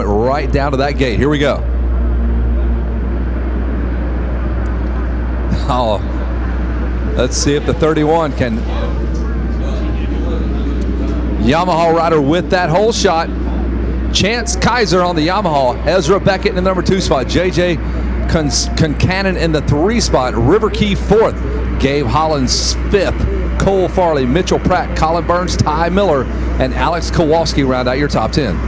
point right down to that gate. Here we go. Oh, let's see if the 31 can. Yamaha rider with that hole shot. Chance Kaiser on the Yamaha. Ezra Beckett in the number 2 spot. JJ Concannon in the 3 spot. River Key 4th. Gabe Hollins 5th. Cole Farley, Mitchell Pratt, Colin Burns, Ty Miller, and Alex Kowalski round out your top 10.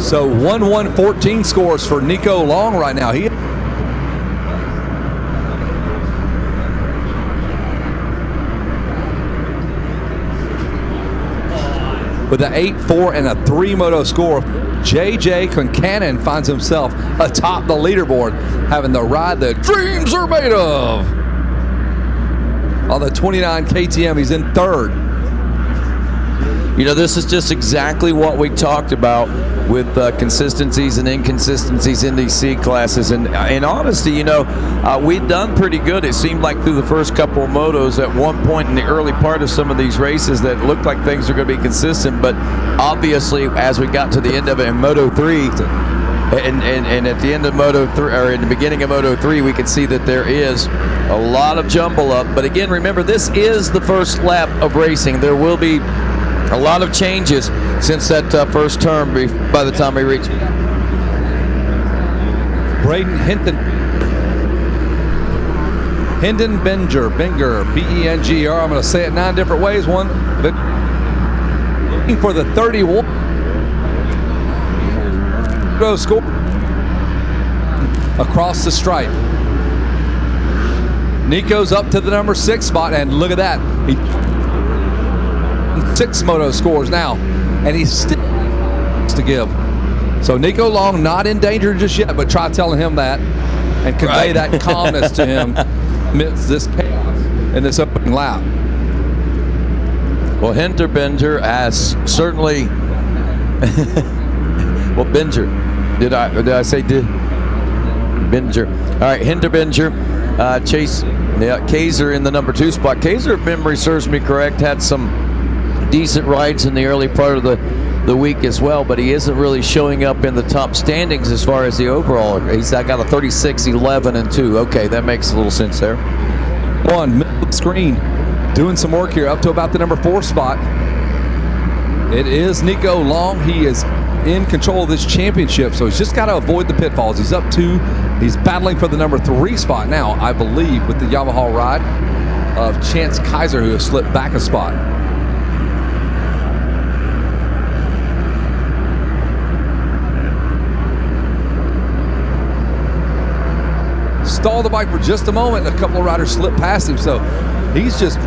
So 1-1-14 scores for Nico Long right now. He with an 8-4 and a 3 moto score. JJ Concannon finds himself atop the leaderboard, having the ride that dreams are made of. On the 29 KTM, he's in 3rd. You know, this is just exactly what we talked about with consistencies and inconsistencies in these C classes. And in honesty, you know, we've done pretty good. It seemed like through the first couple of motos at one point in the early part of some of these races that looked like things are going to be consistent. But obviously, as we got to the end of it in Moto 3, and at the end of Moto 3, or in the beginning of Moto 3, we can see that there is a lot of jumble up. But again, remember, this is the first lap of racing. There will be a lot of changes since that first turn by the time we reach. Braden Benger, B-E-N-G-R. I'm going to say it 9 different ways. One, looking for the 31. Score across the stripe. Nico's up to the number 6 spot, and look at that. 6 moto scores now, and he's still to give. So Nico Long not in danger just yet, but try telling him that and convey that calmness to him amidst this chaos in this opening lap. Well, Hinterbinger has certainly. Well, Binger. Did I say did? Binger. All right, Hinterbinger. Chase. Yeah, Kaiser in the number 2 spot. Kaiser, if memory serves me correct, had some decent rides in the early part of the week as well, but he isn't really showing up in the top standings as far as the overall. I got a 36, 11, and 2. Okay, that makes a little sense there. On middle of the screen, doing some work here up to about the number 4 spot. It is Nico Long. He is in control of this championship, so he's just got to avoid the pitfalls. He's up 2. He's battling for the number 3 spot now, I believe, with the Yamaha ride of Chance Kaiser, who has slipped back a spot. Stall the bike for just a moment, and a couple of riders slipped past him, so he's just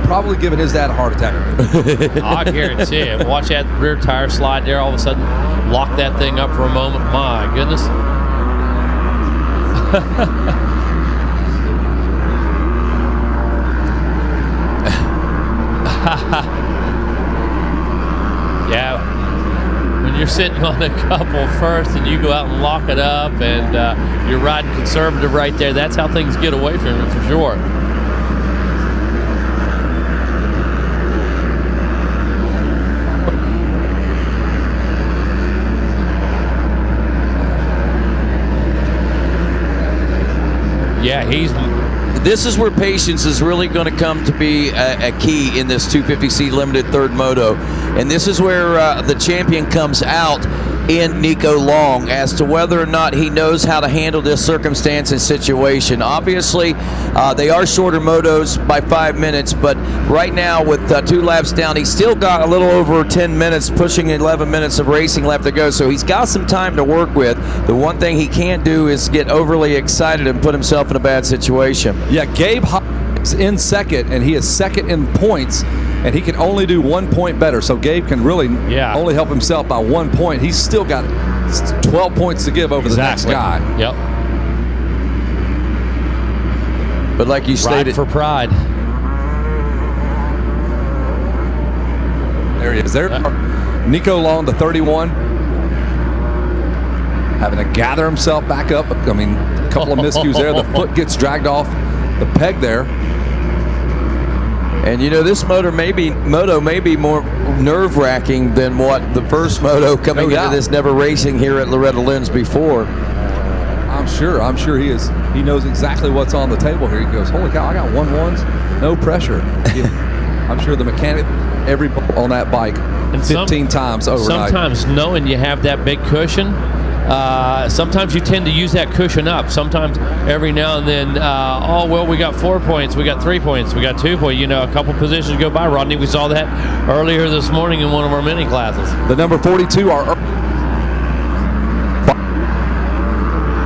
probably giving his dad a heart attack. I guarantee it. Watch that rear tire slide there, all of a sudden lock that thing up for a moment. My goodness. Yeah, when you're sitting on a couple first and you go out and lock it up and you're riding conservative right there, that's how things get away from it for sure. Yeah, this is where patience is really going to come to be a key in this 250C limited 3rd moto, and this is where the champion comes out in Nico Long as to whether or not he knows how to handle this circumstance and situation. Obviously, they are shorter motos by 5 minutes, but right now with 2 laps down, he's still got a little over 10 minutes, pushing 11 minutes of racing left to go, so he's got some time to work with. The one thing he can't do is get overly excited and put himself in a bad situation. Yeah, Gabe is in 2nd, and he is 2nd in points, and he can only do 1 point better. So Gabe can really only help himself by 1 point. He's still got 12 points to give over the next guy. Yep. But like you stated, for pride. There he is. There, Nico Long, the 31. having to gather himself back up. I mean, a couple of miscues there. The foot gets dragged off the peg there. And you know, this moto may be more nerve-wracking than what the first moto coming into this, never racing here at Loretta Lynn's before. I'm sure he is. He knows exactly what's on the table here. He goes, holy cow, I got 1-1s, no pressure. I'm sure the mechanic, every on that bike, and 15 times overnight. Sometimes knowing you have that big cushion, sometimes you tend to use that cushion up. Sometimes every now and then, oh, well, we got 4 points, we got 3 points, we got 2 points. You know, a couple positions go by, Rodney. We saw that earlier this morning in one of our mini classes. The number 42 are...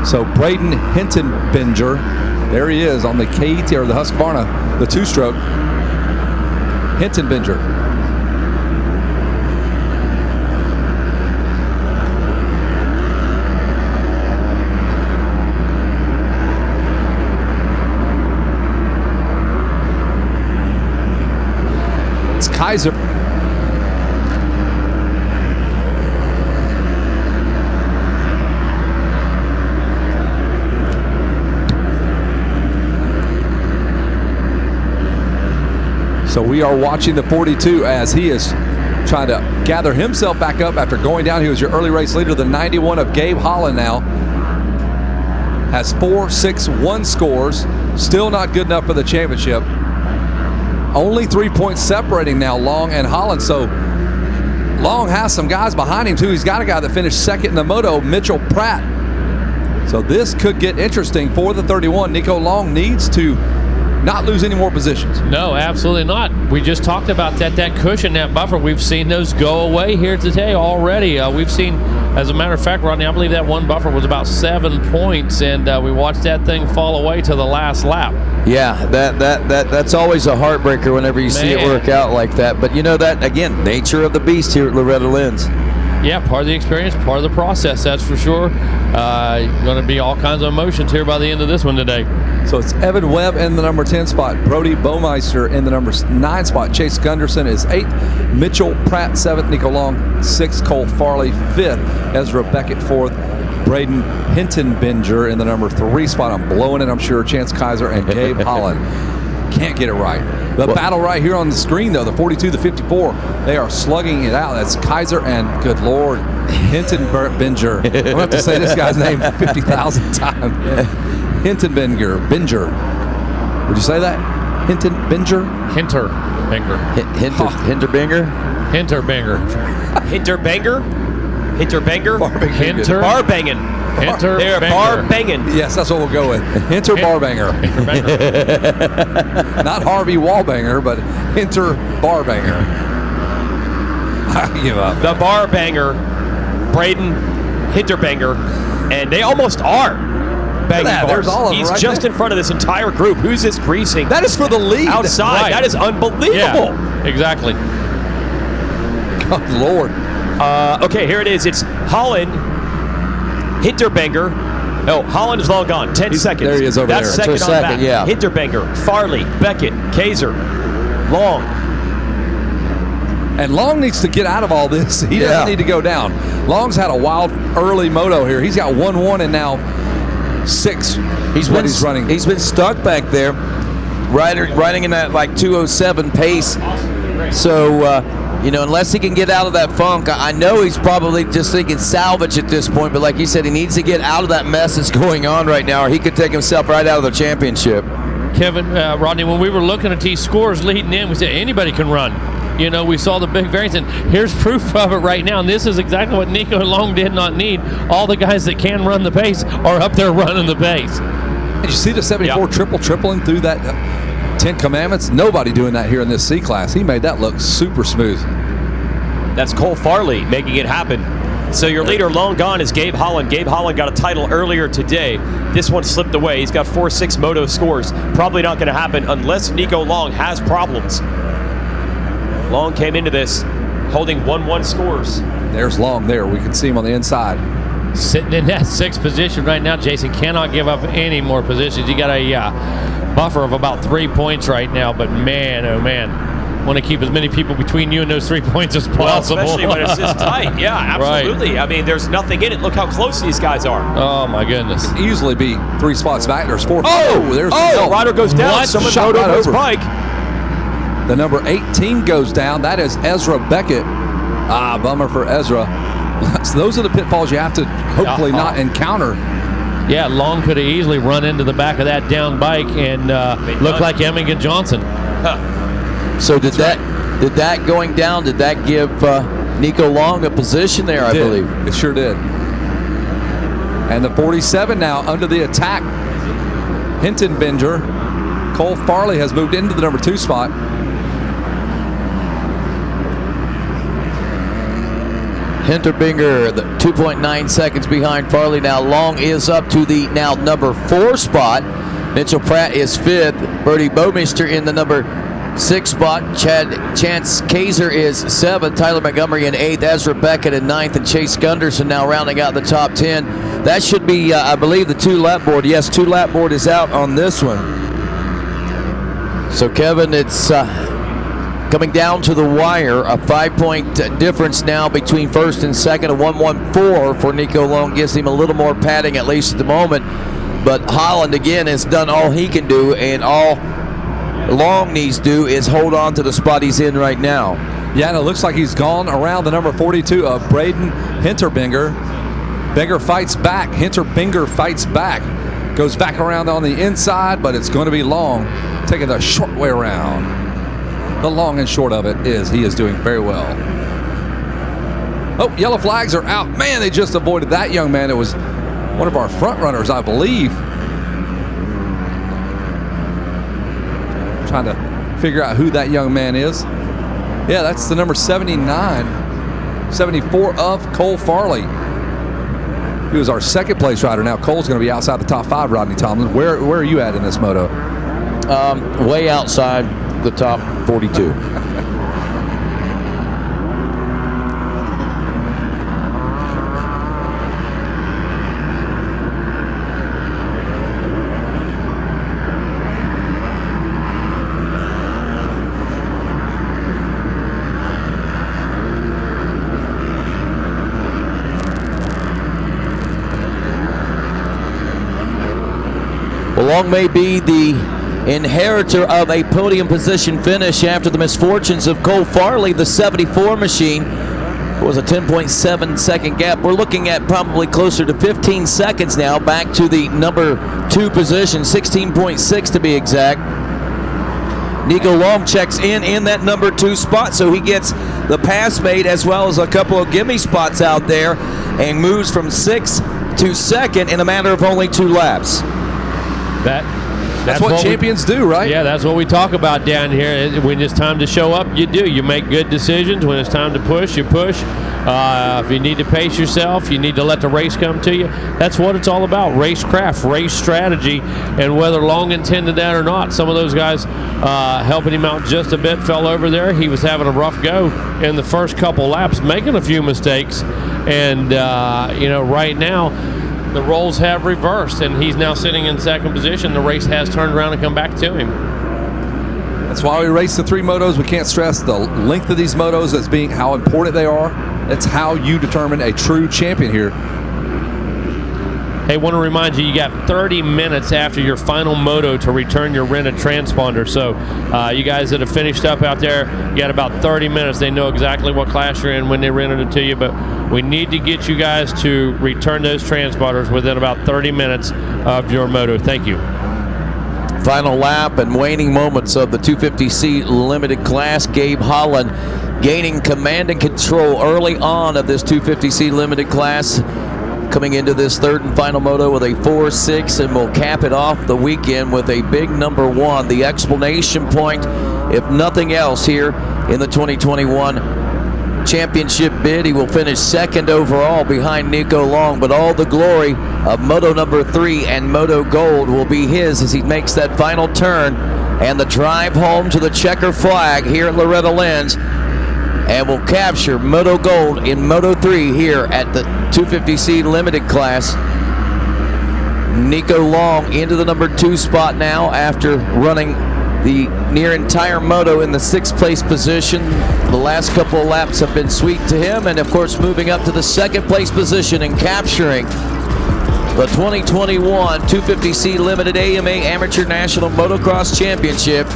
So Braden Hintonbinger, there he is on the KET, or the Husqvarna, the two-stroke. Hintonbinger. It's Kaiser. So we are watching the 42 as he is trying to gather himself back up after going down. He was your early race leader. The 91 of Gabe Holland now has 4-6-1 scores. Still not good enough for the championship. Only 3 points separating now Long and Holland. So Long has some guys behind him too. He's got a guy that finished second in the moto, Mitchell Pratt. So this could get interesting for the 31. Nico Long needs to not lose any more positions. No, absolutely not. We just talked about that cushion, that buffer. We've seen those go away here today already. We've seen, as a matter of fact, Rodney, I believe that one buffer was about 7 points, and we watched that thing fall away to the last lap. Yeah, that's always a heartbreaker whenever you see it work out like that. But you know, that again, nature of the beast here at Loretta Lynn's. Yeah, part of the experience, part of the process, that's for sure. Going to be all kinds of emotions here by the end of this one today. So it's Evan Webb in the number 10 spot, Brody Baumeister in the number 9 spot, Chase Gunderson is 8th, Mitchell Pratt 7th, Nico Long 6th, Cole Farley 5th, Ezra Beckett 4th, Braden Hintonbinger in the number 3 spot. I'm blowing it, I'm sure. Chance Kaiser and Gabe Holland. Can't get it right. The battle right here on the screen, though, the 42, the 54, they are slugging it out. That's Kaiser and, good Lord, Hintonbinger. I'm going to have to say this guy's name 50,000 times. Hintonbinger. Would you say that? Hintonbinger? Hinterbinger. Hinterbinger? Hinterbinger. Hinterbanger? Hinterbanger? Barbangin. They're barbangin. Yes, that's what we'll go with. Hinter Barbanger. Not Harvey Wallbanger, but Hinter Barbanger. I give up. The Barbanger, Braden Hinterbanger, and they almost are banging bars. There's all of them. He's right just there. in front of this entire group. Who's this greasing? That is for the lead. Outside. Right. That is unbelievable. Yeah, exactly. Good Lord. Okay, here it is. It's Holland, Hinterbanger. Oh, Holland is long gone. 10 seconds. There he is over That's there. second on second, back. yeah. Hinterbanger, Farley, Beckett, Kaiser, Long. And Long needs to get out of all this. He doesn't need to go down. Long's had a wild early moto here. He's got 1-1 and now 6. He's running. He's been stuck back there, riding in that like 207 pace. So, you know, unless he can get out of that funk, I know he's probably just thinking salvage at this point. But like you said, he needs to get out of that mess that's going on right now, or he could take himself right out of the championship. Kevin, Rodney, when we were looking at these scores leading in, we said anybody can run. You know, we saw the big variance, and here's proof of it right now. And this is exactly what Nico Long did not need. All the guys that can run the pace are up there running the pace. Did you see the 74 tripling through that 10 Commandments? Nobody doing that here in this C class. He made that look super smooth. That's Cole Farley making it happen. So your leader long gone is Gabe Holland. Gabe Holland got a title earlier today. This one slipped away. He's got 4-6 moto scores. Probably not going to happen unless Nico Long has problems. Long came into this holding 1-1 scores. There's Long there. We can see him on the inside. Sitting in that 6th position right now, Jason cannot give up any more positions. You got a buffer of about 3 points right now, but man, oh man. Want to keep as many people between you and those 3 points as possible. Well, especially when it's this tight. Yeah, absolutely. Right. I mean, there's nothing in it. Look how close these guys are. Oh, my goodness. Easily be 3 spots back. There's 4. There's the rider goes down. What? Someone Shot rode right over his over. bike. The number 18 goes down. That is Ezra Beckett. Bummer for Ezra. So those are the pitfalls you have to hopefully not encounter. Yeah, Long could have easily run into the back of that down bike and looked like Emmingen Johnson. So did that going down, did that give Nico Long a position there, I believe? It sure did. And the 47 now under the attack. Hintonbinger. Cole Farley has moved into the number 2 spot. Hinterbinger, the 2.9 seconds behind Farley. Now Long is up to the now number 4 spot. Mitchell Pratt is 5th. Bertie Bowmeister in the number 6 spot. Chance Kaiser is 7th. Tyler Montgomery in 8th. Ezra Beckett in 9th. And Chase Gunderson now rounding out the top 10. That should be, I believe, the 2-lap board. Yes, 2-lap board is out on this one. So, Kevin, it's coming down to the wire. A 5-point difference now between first and second. A 1:14 for Nico Long gives him a little more padding, at least at the moment. But Holland, again, has done all he can do, and all Long needs to do is hold on to the spot he's in right now. Yeah, and it looks like he's gone around the number 42 of Braden Hinterbinger. Binger fights back. Hinterbinger fights back. Goes back around on the inside, but it's going to be Long taking the short way around. The long and short of it is he is doing very well. Oh, yellow flags are out. Man, they just avoided that young man. It was one of our front runners, I believe. Trying to figure out who that young man is. Yeah, that's the number 79, 74 of Cole Farley. He was our second place rider. Now Cole's going to be outside the top 5, Rodney Tomlin. Where are you at in this moto? Way outside the top 42. Long may be the inheritor of a podium position finish after the misfortunes of Cole Farley. The 74 machine was a 10.7 second gap. We're looking at probably closer to 15 seconds now back to the number 2 position, 16.6 to be exact. Nico Long checks in that number 2 spot, so he gets the pass made as well as a couple of gimme spots out there and moves from 6th to 2nd in a matter of only 2 laps. That's what champions do, right? Yeah, that's what we talk about down here. When it's time to show up, you do. You make good decisions. When it's time to push, you push. If you need to pace yourself, you need to let the race come to you. That's what it's all about, racecraft, race strategy. And whether Long intended that or not, some of those guys helping him out just a bit fell over there. He was having a rough go in the first couple laps, making a few mistakes. And, right now, the roles have reversed, and he's now sitting in second position. The race has turned around and come back to him. That's why we race the 3 motos. We can't stress the length of these motos as being how important they are. That's how you determine a true champion here. Hey, want to remind you, you got 30 minutes after your final moto to return your rented transponder. So you guys that have finished up out there, you got about 30 minutes. They know exactly what class you're in when they rented it to you, but we need to get you guys to return those transponders within about 30 minutes of your moto. Thank you. Final lap and waning moments of the 250C limited class. Gabe Holland gaining command and control early on of this 250C limited class, coming into this 3rd and final moto with a 4.6, and will cap it off the weekend with a big number 1. The explanation point, if nothing else, here in the 2021 championship bid. He will finish 2nd overall behind Nico Long, but all the glory of Moto number 3 and Moto Gold will be his as he makes that final turn and the drive home to the checker flag here at Loretta Lynn's, and will capture Moto Gold in Moto 3 here at the 250C limited class. Nico Long into the number 2 spot now after running the near entire moto in the 6th place position. The last couple of laps have been sweet to him, and of course moving up to the 2nd place position and capturing the 2021 250C Limited AMA Amateur National Motocross Championship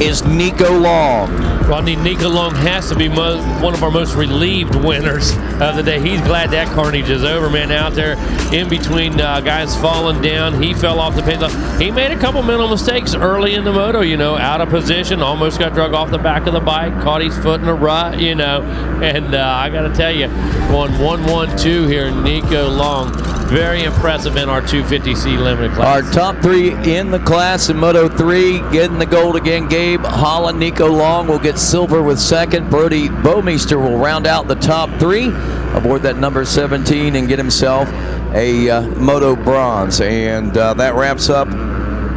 is Nico Long. Rodney, Nico Long has to be one of our most relieved winners of the day. He's glad that carnage is over, man. Out there in between guys falling down, he fell off the pace. He made a couple mental mistakes early in the moto, you know, out of position, almost got drug off the back of the bike, caught his foot in a rut, you know. And I got to tell you, going 1-1-2 here, Nico Long. Very impressive in our 250C Limited class. Our top 3 in the class in Moto 3, getting the gold again. Gabe Holland, Nico Long will get silver with 2nd. Brody Bowmeister will round out the top 3 aboard that number 17 and get himself a Moto bronze. And that wraps up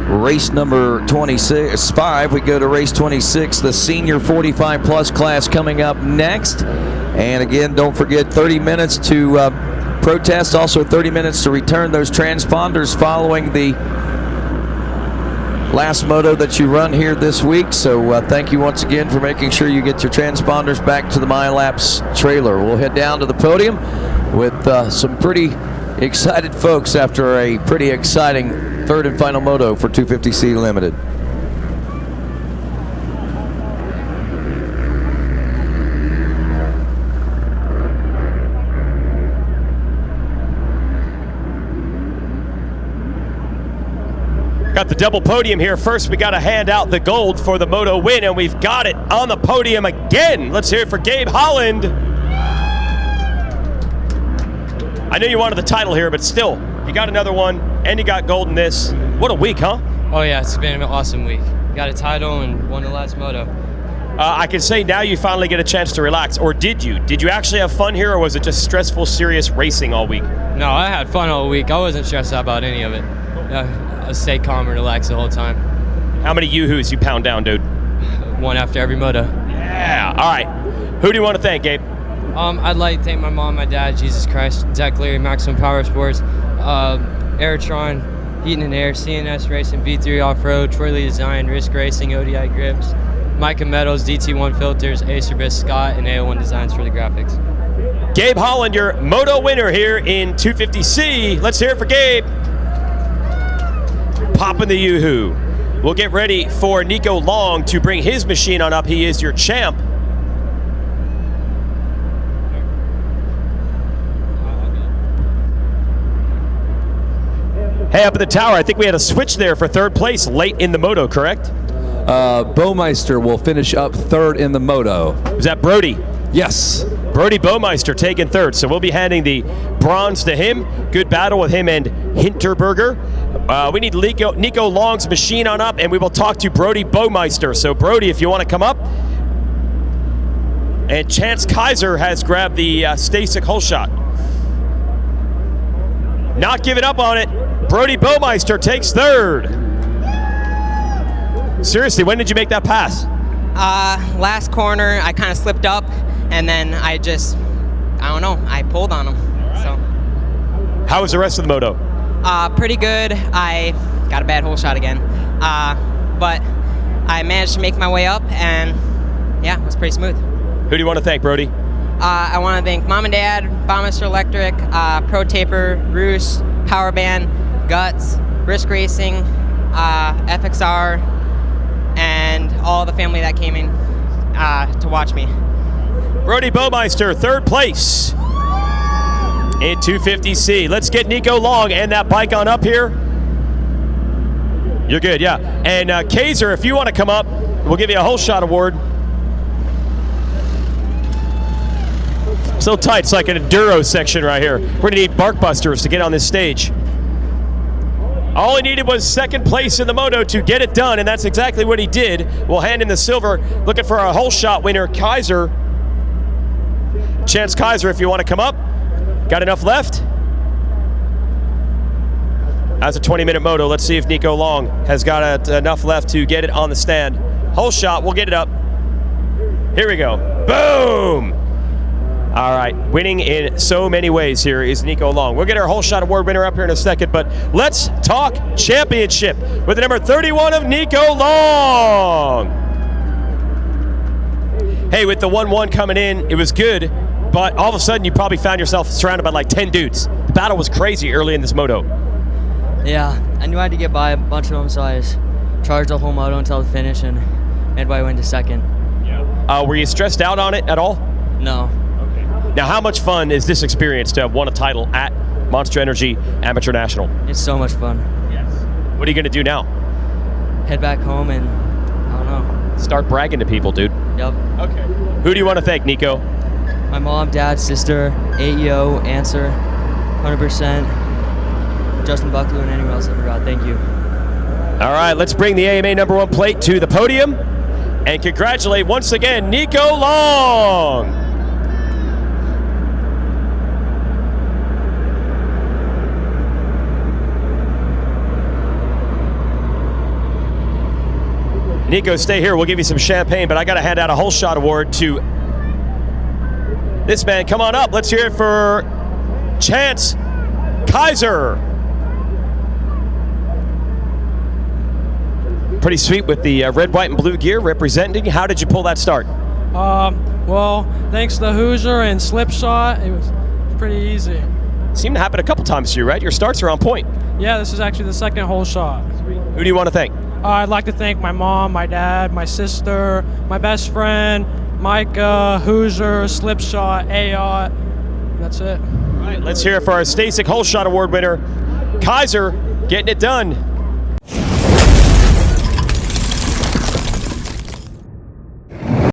race number 25. We go to race 26, the senior 45 plus class coming up next. And again, don't forget 30 minutes to protest, also 30 minutes to return those transponders following the last moto that you run here this week. So thank you once again for making sure you get your transponders back to the MyLaps trailer. We'll head down to the podium with some pretty excited folks after a pretty exciting 3rd and final moto for 250C Limited. Got the double podium here. First, we got to hand out the gold for the Moto win, and we've got it on the podium again. Let's hear it for Gabe Holland. I know you wanted the title here, but still, you got another one, and you got gold in this. What a week, huh? Oh yeah, it's been an awesome week. Got a title and won the last moto. I can say now you finally get a chance to relax, or did you? Did you actually have fun here, or was it just stressful, serious racing all week? No, I had fun all week. I wasn't stressed out about any of it. I stayed calm and relaxed the whole time. How many yoo-hoos you pound down, dude? One after every moto. Yeah, all right. Who do you want to thank, Gabe? I'd like to thank my mom, my dad, Jesus Christ, Zach Leary, Maximum Power Sports, Aerotron, Heating and Air, CNS Racing, V3 Off-Road, Troy Lee Design, Risk Racing, ODI Grips, Micah Metals, DT1 Filters, Acerbis, Scott, and AO1 Designs for the graphics. Gabe Holland, your Moto winner here in 250C. Let's hear it for Gabe. Popping the yoo-hoo. We'll get ready for Nico Long to bring his machine on up. He is your champ. Hey, up at the tower, I think we had a switch there for 3rd place late in the Moto, correct? Bowmeister will finish up 3rd in the Moto. Was that Brody? Yes. Brody Bowmeister taking 3rd, so we'll be handing the bronze to him. Good battle with him and Hinterberger. We need Nico Long's machine on up, and we will talk to Brody Bowmeister. So Brody, if you want to come up. And Chance Kaiser has grabbed the Stasic hole shot. Not giving up on it. Brody Bowmeister takes 3rd. Seriously, when did you make that pass? Last corner, I kind of slipped up, and then I don't know, I pulled on him. So. How was the rest of the moto? Pretty good. I got a bad hole shot again, but I managed to make my way up, and yeah, it was pretty smooth. Who do you want to thank, Brody? I want to thank Mom and Dad, Baumeister Electric, Pro Taper, Roos, Power Band, Guts, Risk Racing, FXR, and all the family that came in to watch me. Brody Bowmeister, 3rd place in 250C. Let's get Nico Long and that bike on up here. You're good, yeah. And Kaiser, if you want to come up, we'll give you a whole shot award. So tight, it's like an enduro section right here. We're gonna need bark busters to get on this stage. All he needed was 2nd place in the moto to get it done, and that's exactly what he did. We'll hand in the silver, looking for a whole shot winner, Kaiser. Chance Kaiser, if you want to come up. Got enough left? That's a 20-minute moto. Let's see if Nico Long has got enough left to get it on the stand. Whole shot, we'll get it up. Here we go. Boom! All right, winning in so many ways here is Nico Long. We'll get our whole shot award winner up here in a second, but let's talk championship with the number 31 of Nico Long. Hey, with the 1-1 coming in, it was good, but all of a sudden you probably found yourself surrounded by like 10 dudes. The battle was crazy early in this moto. Yeah, I knew I had to get by a bunch of them, so I just charged the whole moto until the finish and made my way into second. Yeah. Were you stressed out on it at all? No. Now, how much fun is this experience to have won a title at Monster Energy Amateur National? It's so much fun. Yes. What are you going to do now? Head back home and, I don't know. Start bragging to people, dude. Yep. Okay. Who do you want to thank, Nico? My mom, dad, sister, AEO, Answer, 100%, Justin Bucklew, and anyone else I forgot. Thank you. All right, let's bring the AMA #1 plate to the podium and congratulate once again Nico Long. Nico, stay here. We'll give you some champagne, but I got to hand out a whole shot award to this man. Come on up. Let's hear it for Chance Kaiser. Pretty sweet with the red, white, and blue gear representing. How did you pull that start? Well, thanks to Hoosier and Slipshot, it was pretty easy. Seemed to happen a couple times to you, right? Your starts are on point. Yeah, this is actually the second hole shot. Who do you want to thank? I'd like to thank my mom, my dad, my sister, my best friend, Micah, Hoosier, Slipshot, Ayot. That's it. All right, let's hear it for our Stasic Hole Shot Award winner, Kaiser, getting it done.